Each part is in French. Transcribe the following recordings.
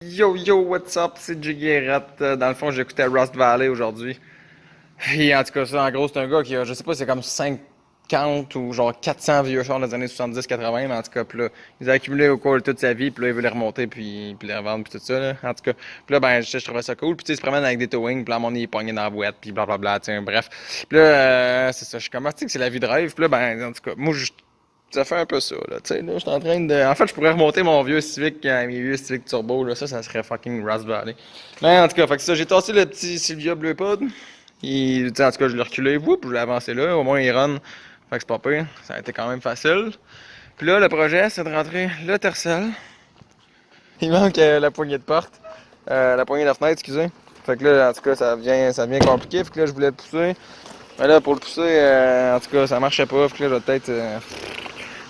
Yo yo, what's up? C'est Jay Guérette. Dans le fond, j'écoutais Rust Valley aujourd'hui. Puis en tout cas, ça, en gros, c'est un gars qui a, je sais pas, c'est comme 50 ou genre 400 vieux chars des années 70-80, mais en tout cas, puis là, ils ont accumulé au cours de toute sa vie, puis là, il veut les remonter, puis les revendre, puis tout ça, là. En tout cas, puis là, ben, je trouvais ça cool. Puis tu sais, il se promène avec des towing, puis là, à mon il est pogné dans la boîte, puis blablabla, tu sais, bref. Puis là, c'est ça, je suis comme, ah, tu sais que c'est la vie de rêve, puis là, ben, en tout cas, moi, ça fait un peu ça, là. Tu sais, là, je suis en train de. En fait, je pourrais remonter mon vieux Civic, mes vieux Civic Turbo, là. Ça serait fucking Rust Valley. Mais en tout cas, fait que ça, j'ai tassé le petit Silvia Bleu Pod. Tu sais, en tout cas, je l'ai reculé, whoop, je l'ai avancé là. Au moins, il run. Fait que c'est pas pire. Ça a été quand même facile. Puis là, le projet, c'est de rentrer le tercel. Il manque la poignée de porte. La poignée de fenêtre, excusez. Fait que là, en tout cas, ça devient compliqué. Fait que là, je voulais le pousser. Mais là, pour le pousser, en tout cas, ça marchait pas. Fait que là, je vais peut-être.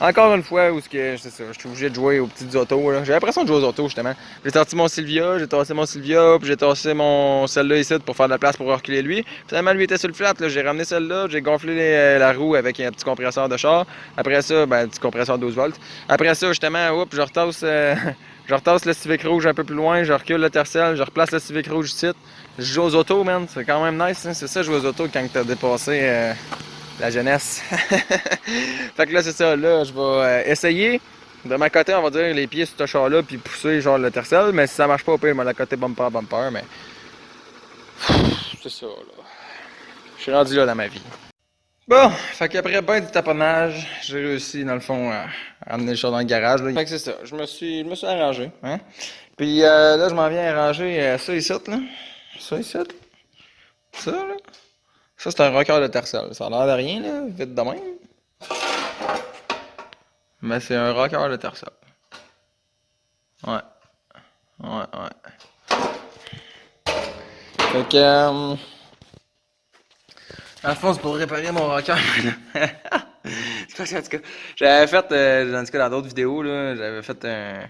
Encore une fois, où c'est ça, je suis obligé de jouer aux petites autos, là. J'ai l'impression de jouer aux autos, justement. J'ai sorti mon Silvia, j'ai tassé mon Silvia, puis j'ai tassé mon celle-là ici pour faire de la place pour reculer lui. Finalement, lui était sur le flat, là. J'ai ramené celle-là, j'ai gonflé la roue avec un petit compresseur de char. Après ça, ben, un petit compresseur 12 volts. Après ça, justement, oups, je retasse, je retasse le Civic rouge un peu plus loin, je recule le tercel, je replace le Civic rouge ici. Je joue aux autos, man. C'est quand même nice, hein. C'est ça, jouer aux autos quand t'as dépassé, la jeunesse. Fait que là, c'est ça. Là, je vais essayer de m'accoter, on va dire, les pieds sur ce char-là, puis pousser genre le tercel. Mais si ça marche pas, au pire, je vais l'accoter bumper à bumper. Mais c'est ça, là. Je suis rendu là dans ma vie. Bon, fait qu'après ben du taponnage, j'ai réussi, dans le fond, à amener le char dans le garage. Là. Fait que c'est ça. Je me suis arrangé. Hein? Puis là, je m'en viens arranger ça ici, là. Ça ici. Ça, là. Ça, c'est un rocker de tercel. Ça a l'air de rien, là, vite de même. Mais c'est un rocker de tercel. Ouais, ouais, ouais. Fait que, en fond, c'est pour réparer mon rocker. C'est parce qu'en tout cas, j'avais fait, en tout cas, dans d'autres vidéos, là, j'avais fait un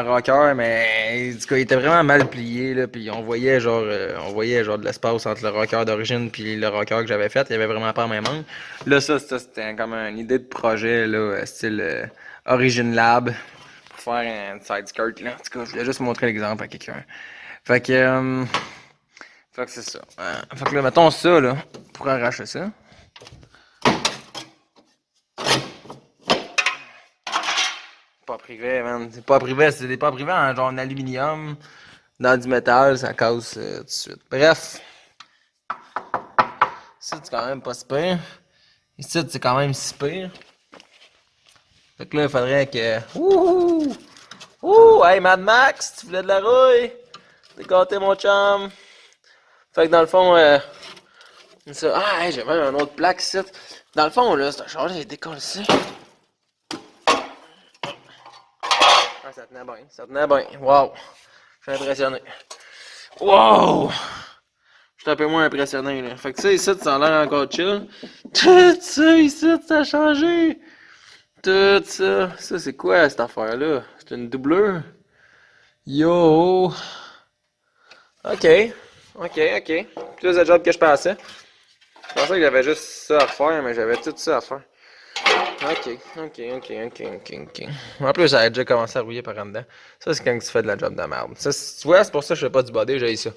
rocker, mais en tout cas, il était vraiment mal plié, là, puis on voyait genre de l'espace entre le rocker d'origine puis le rocker que j'avais fait, il y avait vraiment pas en même angle. Là, ça, c'était comme une idée de projet, là, style Origin Lab, pour faire un side skirt, là. En tout cas, je voulais juste montrer l'exemple à quelqu'un. Fait que, fait que c'est ça. Fait que là, mettons ça, là, pour arracher ça. Pas privé, man. C'est pas privé, c'est des pas privés en genre en aluminium, dans du métal, ça casse tout de suite. Bref, ici, c'est quand même pas si pire. Ici, c'est quand même si pire. Fait que là, il faudrait que. Ouh! Ouh! Hey, Mad Max, tu voulais de la rouille? T'es gâté, mon chum. Fait que dans le fond, ça. Ah, hey, j'ai même un autre plaque ici. Dans le fond, là, c'est un char, j'ai décollé ici. Ah, ça tenait bien, ça tenait bien. Wow! Je suis impressionné. Wow! Je suis un peu moins impressionné, là. Fait que ça, ici, ça a l'air encore chill. Tout ça, ici, ça a changé. Tout ça. Ça, c'est quoi, cette affaire-là? C'est une doubleur? Yo! Ok. Ok, ok. Plus de job que je pensais. Je pensais que j'avais juste ça à faire, mais j'avais tout ça à faire. Ok, ok, ok, ok, ok, ok. En plus, ça a déjà commencé à rouiller par en dedans. Ça, c'est quand tu fais de la job de merde. Ça, tu vois, c'est pour ça que je fais pas du body, j'ai ça.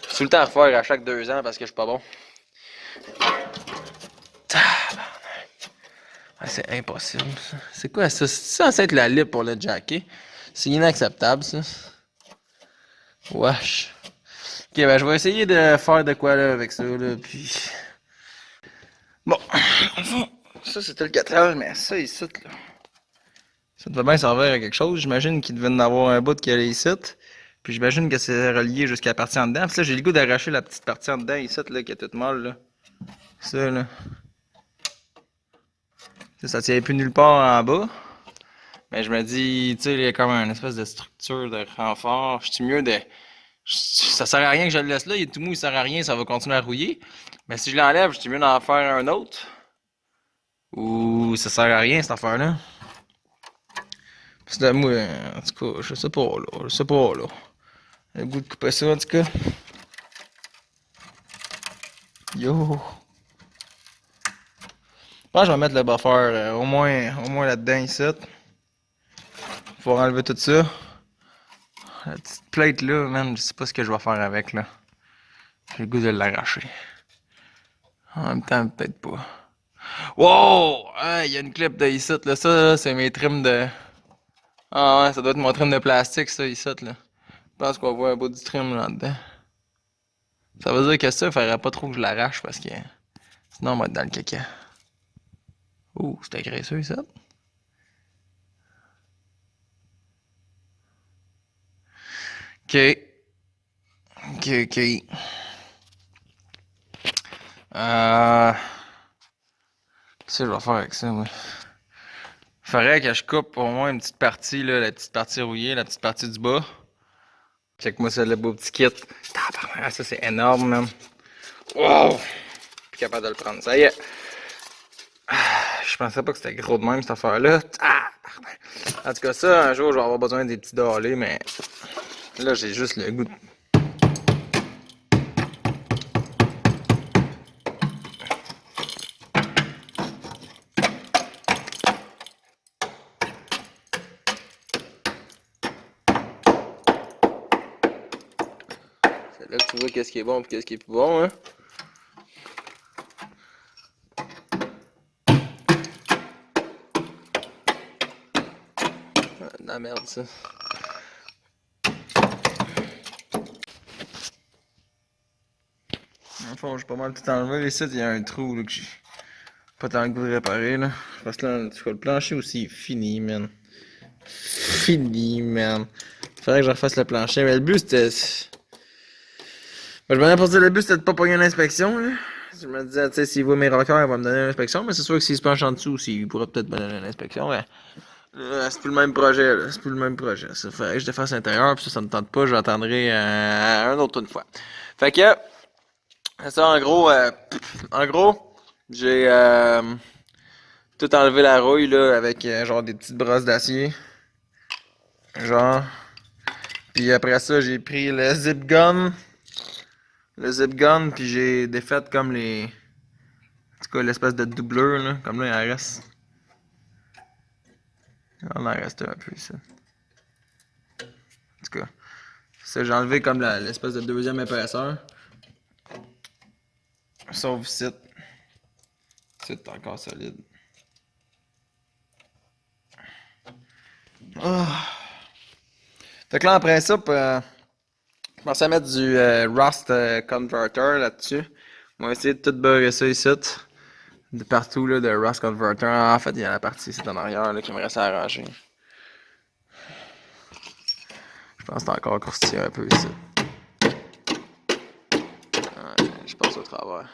C'est tout le temps à refaire à chaque 2 ans parce que je suis pas bon. Ah, c'est impossible, ça. C'est quoi ça? C'est censé être la lip pour le jacker. C'est inacceptable, ça. Wesh. Ok, ben je vais essayer de faire de quoi là avec ça, là, puis... Bon, en fond, ça c'était le 4L, mais ça ici, là. Ça devait bien servir à quelque chose. J'imagine qu'il devait en avoir un bout qui allait ici. Puis j'imagine que c'est relié jusqu'à la partie en dedans. Puis là, j'ai le goût d'arracher la petite partie en dedans ici, là, qui est toute molle, là. Ça, là. Ça tient plus nulle part en bas. Mais je me dis, tu sais, il y a comme une espèce de structure de renfort. Je suis mieux de. Ça sert à rien que je le laisse là. Il est tout mou, il sert à rien, ça va continuer à rouiller. Mais si je l'enlève, je suis mieux d'en faire un autre. Ou ça sert à rien, cette affaire-là. Parce que moi, en tout cas, je sais pas, là. Je sais pas, là. J'ai le goût de couper ça, en tout cas. Yo! Je pense que je vais mettre le buffer au moins là-dedans, ici. Faut enlever tout ça. La petite plate là, man, je sais pas ce que je vais faire avec là. J'ai le goût de l'arracher. En même temps, peut-être pas. Wow! Ah, il y a une clip de ici, là. Ça, là, c'est mes trims de. Ah ouais, ça doit être mon trim de plastique, ça, ici, là. Je pense qu'on voit un bout du trim là-dedans. Ça veut dire que ça, il faudrait pas trop que je l'arrache parce que sinon on va être dans le caca. Ouh, c'était graisseux, ça. Ok. Ok, ok. Qu'est-ce que je vais faire avec ça, moi? Faudrait que je coupe au moins une petite partie, là, la petite partie rouillée, la petite partie du bas. Check-moi ça, le beau petit kit. Tabarnak, ça c'est énorme, man. Wow! Plus capable de le prendre. Ça y est. Je pensais pas que c'était gros de même, cette affaire-là. En tout cas, ça, un jour, je vais avoir besoin des petits dallés, mais là, j'ai juste le goût de... C'est là que tu vois qu'est-ce qui est bon et qu'est-ce qui est plus bon, hein. Ah, de la merde, ça. Dans le fond, j'ai pas mal tout enlevé. Ici, il y a un trou là, que j'ai pas tant le goût de réparer. Là. Parce que là, le plancher aussi est fini, man. Fini, man. Faudrait que je refasse le plancher. Mais le but, c'était. Ben, je m'en ai pas dit, le but, c'était de pas pogner une inspection. Là. Je me disais, tu sais, s'il voit mes rockers, il va me donner une inspection. Mais c'est sûr que s'il se penche en dessous, il pourrait peut-être me donner une inspection. Ouais. C'est plus le même projet, là. C'est plus le même projet. Ça faudrait que je défasse l'intérieur, puis ça me tente pas, j'attendrai un autre une fois. Fait que, ça, en gros, j'ai tout enlevé la rouille, là, avec genre des petites brosses d'acier. Genre. Puis après ça, j'ai pris le zip gun. Le zip gun, puis j'ai défait comme les. En tout cas, l'espèce de doubleur, là. Comme là, il en reste. Il en reste un peu, ça. En tout cas. Ça, j'ai enlevé comme l'espèce de deuxième épaisseur. Sauf ici. C'est encore solide. Oh. Fait que là, en principe, je pensais mettre du Rust Converter là-dessus. On va essayer de tout beurrer ça ici. De partout, là, de Rust Converter. En fait, il y a la partie ici en arrière là, qui me reste à arranger. Je pense que c'est encore croustillant un peu ici. Ouais, je passe au travers.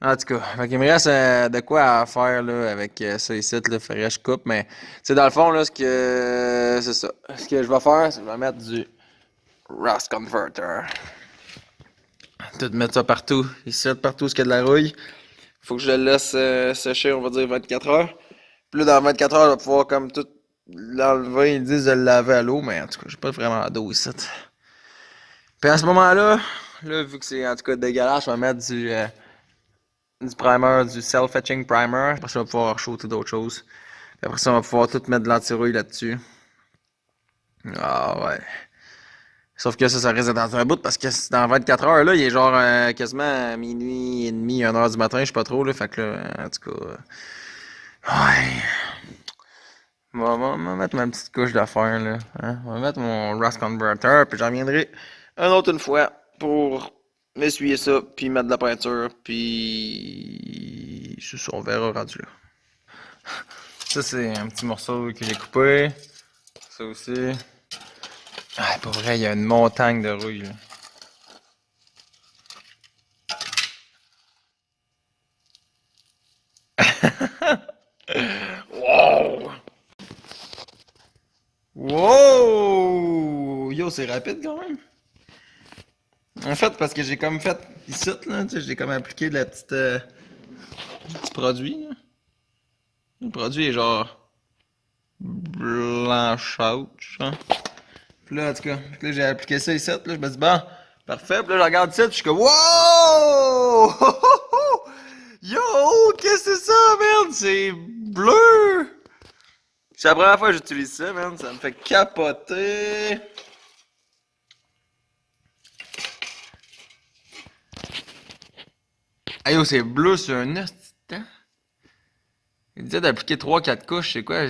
En tout cas, fait il me reste de quoi à faire là, avec ça ici, le faudrait que je coupe, mais c'est dans le fond là c'est ça. Ce que je vais faire, c'est que je vais mettre du Rust Converter. Tout mettre ça partout, ici, partout où il y a de la rouille. Faut que je le laisse sécher, on va dire 24 heures. Puis là, dans 24 heures, je vais pouvoir comme tout l'enlever. Ils disent de le laver à l'eau, mais en tout cas, j'ai pas vraiment d'eau ici. Puis à ce moment-là, là, vu que c'est en tout cas dégueulasse, je vais mettre du primer, du self-etching primer. Après ça, on va pouvoir shooter d'autres choses. Puis après ça, on va pouvoir tout mettre de l'anti-rouille là-dessus. Ah ouais. Sauf que ça risque d'être dans un bout parce que dans 24 heures, là, il est genre quasiment minuit et demi, 1 heure du matin, je sais pas trop, là. Fait que là, en tout cas. Ouais. On va mettre ma petite couche d'affaires, là. Hein? On va mettre mon Rust Converter, puis j'en reviendrai un autre une fois pour m'essuyer ça, puis mettre de la peinture, puis. C'est ça, on verra rendu là. Ça, c'est un petit morceau que j'ai coupé. Ça aussi. Ah, pour vrai, il y a une montagne de rouille, là. Wow! Wow! Yo, c'est rapide quand même. En fait, parce que j'ai comme fait ici, là, tu sais, j'ai comme appliqué de la petite, du petit produit, là. Le produit est genre blanchâtre, genre. Puis là, en tout cas, puis là, j'ai appliqué ça ici, là, je me dis, bon, parfait. Puis là, je regarde ici, puis je suis comme, wow! Yo, qu'est-ce que c'est ça, man? C'est bleu! C'est la première fois que j'utilise ça, man. Ça me fait capoter. Ah yo, c'est bleu sur un instant. Il disait d'appliquer 3-4 couches, c'est quoi?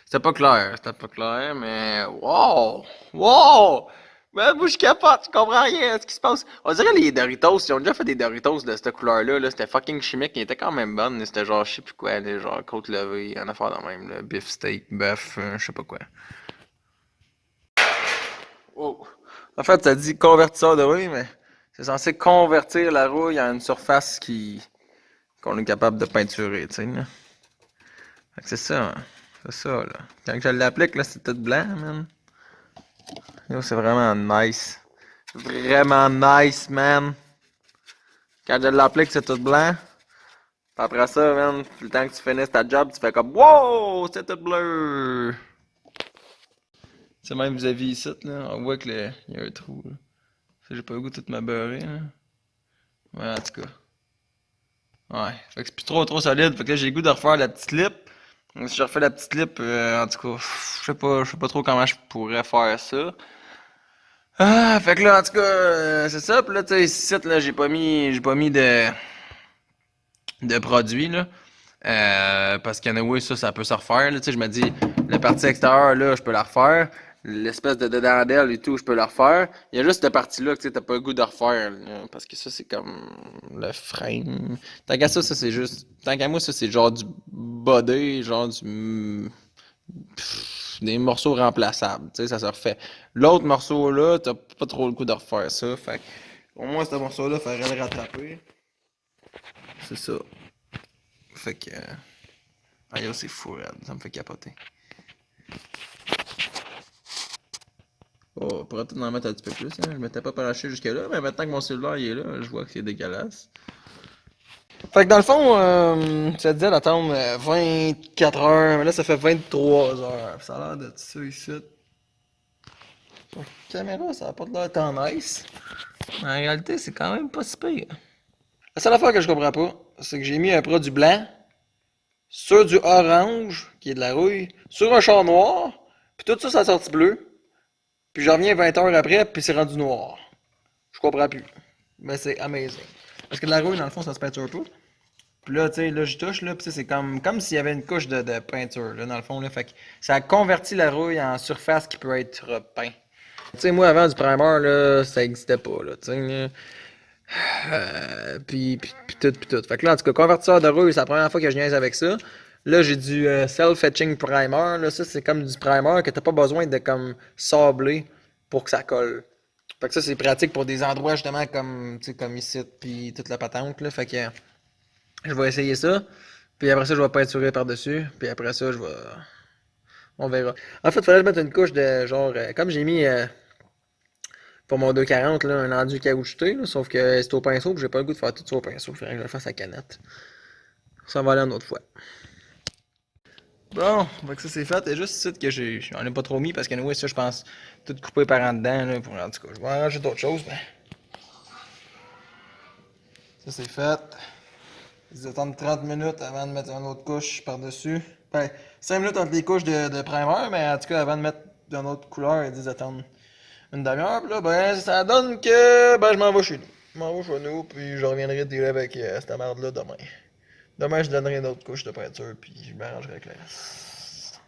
C'était pas clair, mais wow! Wow! Man, moi je capote, je comprends rien à ce qui se passe. On dirait les Doritos, ils ont déjà fait des Doritos de cette couleur-là, là, c'était fucking chimique, ils étaient quand même bonnes, mais c'était genre je sais plus quoi, là, genre côte levée, en affaire de même, là, beef steak, bœuf, je sais pas quoi. Wow. En fait, ça dit convertisseur de rouille, mais c'est censé convertir la rouille en une surface qui qu'on est capable de peinturer, tu sais, là. Fait que c'est ça, hein. C'est ça, là. Quand je l'applique, là, c'est tout blanc, man. Yo, c'est vraiment nice. Vraiment nice, man. Quand je l'applique, c'est tout blanc. Puis après ça, man, le temps que tu finisses ta job, tu fais comme wow, c'est tout bleu. C'est même vis-à-vis ici, là, on voit qu'il y a un trou, là. J'ai pas le goût de tout me beurrer, là. Ouais, en tout cas. Ouais, fait que c'est plus trop solide. Fait que là, j'ai le goût de refaire la petite lip. Donc, si je refais la petite lip, en tout cas, je sais pas trop comment je pourrais faire ça. Ah, fait que là, en tout cas, c'est ça. Puis là, tu sais, ici, là, j'ai pas mis de produit, là. Parce qu'anyway, ça peut se refaire, là. Tu sais, je me dis, la partie extérieure, là, je peux la refaire. L'espèce de dedans d'elle et tout, je peux la refaire. Il y a juste cette partie-là que tu sais, t'as pas le goût de refaire, là, parce que ça, c'est comme le frame. Tant qu'à ça, c'est juste. Tant qu'à moi, ça, c'est genre du body, genre du. Des morceaux remplaçables. Tu sais, ça se refait. L'autre morceau-là, t'as pas trop le goût de refaire ça. Fait que, au moins, ce morceau-là, faudrait le rattraper. C'est ça. Fait que. Ah, yo, c'est fou, raide. Ça me fait capoter. Oh, on pourrait peut-être en mettre un petit peu plus, hein. Je m'étais pas penché jusque-là, mais maintenant que mon cellulaire il est là, je vois que c'est dégueulasse. Fait que dans le fond, ça disait d'attendre 24 heures, mais là ça fait 23 heures. Ça a l'air de ça ici. Sur la caméra, ça a pas l'air tant nice. Mais en réalité, c'est quand même pas si pire. La seule affaire que je comprends pas, c'est que j'ai mis un produit blanc sur du orange, qui est de la rouille, sur un char noir, puis tout ça, ça a sorti bleu. Puis je reviens 20 heures après, puis c'est rendu noir. Je comprends plus. Mais c'est amazing. Parce que de la rouille, dans le fond, ça se peinture pas. Puis là, tu sais, là, je touche, là, puis c'est comme s'il y avait une couche de peinture, là, dans le fond, là. Fait que ça a converti la rouille en surface qui peut être peint. Tu sais, moi, avant du primer, là, ça existait pas, là, tu sais, là. Puis tout, puis tout. Fait que là, en tout cas, convertisseur de rouille, c'est la première fois que je niaise avec ça. Là, j'ai du self-etching primer. Là, ça, c'est comme du primer que t'as pas besoin de comme sabler pour que ça colle. Fait que ça, c'est pratique pour des endroits justement comme, tu sais, comme ici, puis toute la patente. Là. Fait que je vais essayer ça. Puis après ça, je vais peinturer par-dessus. Puis après ça, je vais. On verra. En fait, il faudrait que je mette une couche de genre. Comme j'ai mis pour mon 240, là, un enduit caoutchouté, là, sauf que c'est au pinceau, puis j'ai pas le goût de faire tout ça au pinceau. Il faudrait que je le fasse à canette. Ça va aller une autre fois. Bon, fait que ça c'est fait. Et juste ici que j'en ai pas trop mis parce que nous, ça, je pense tout couper par en dedans. Là, pour, en tout cas, je vais en rajouter d'autres choses. Mais ça c'est fait. Ils attendent 30 minutes avant de mettre une autre couche par-dessus. Ben, 5 minutes entre les couches de primer, mais en tout cas, avant de mettre d'une autre couleur, ils disent attendre une demi-heure. Puis là, ben, ça donne que ben, je m'en vais chez nous. Je m'en vais chez nous, puis je reviendrai dealer avec cette merde-là demain. Demain, je donnerai une autre couche de peinture, puis je m'arrangerai avec le reste.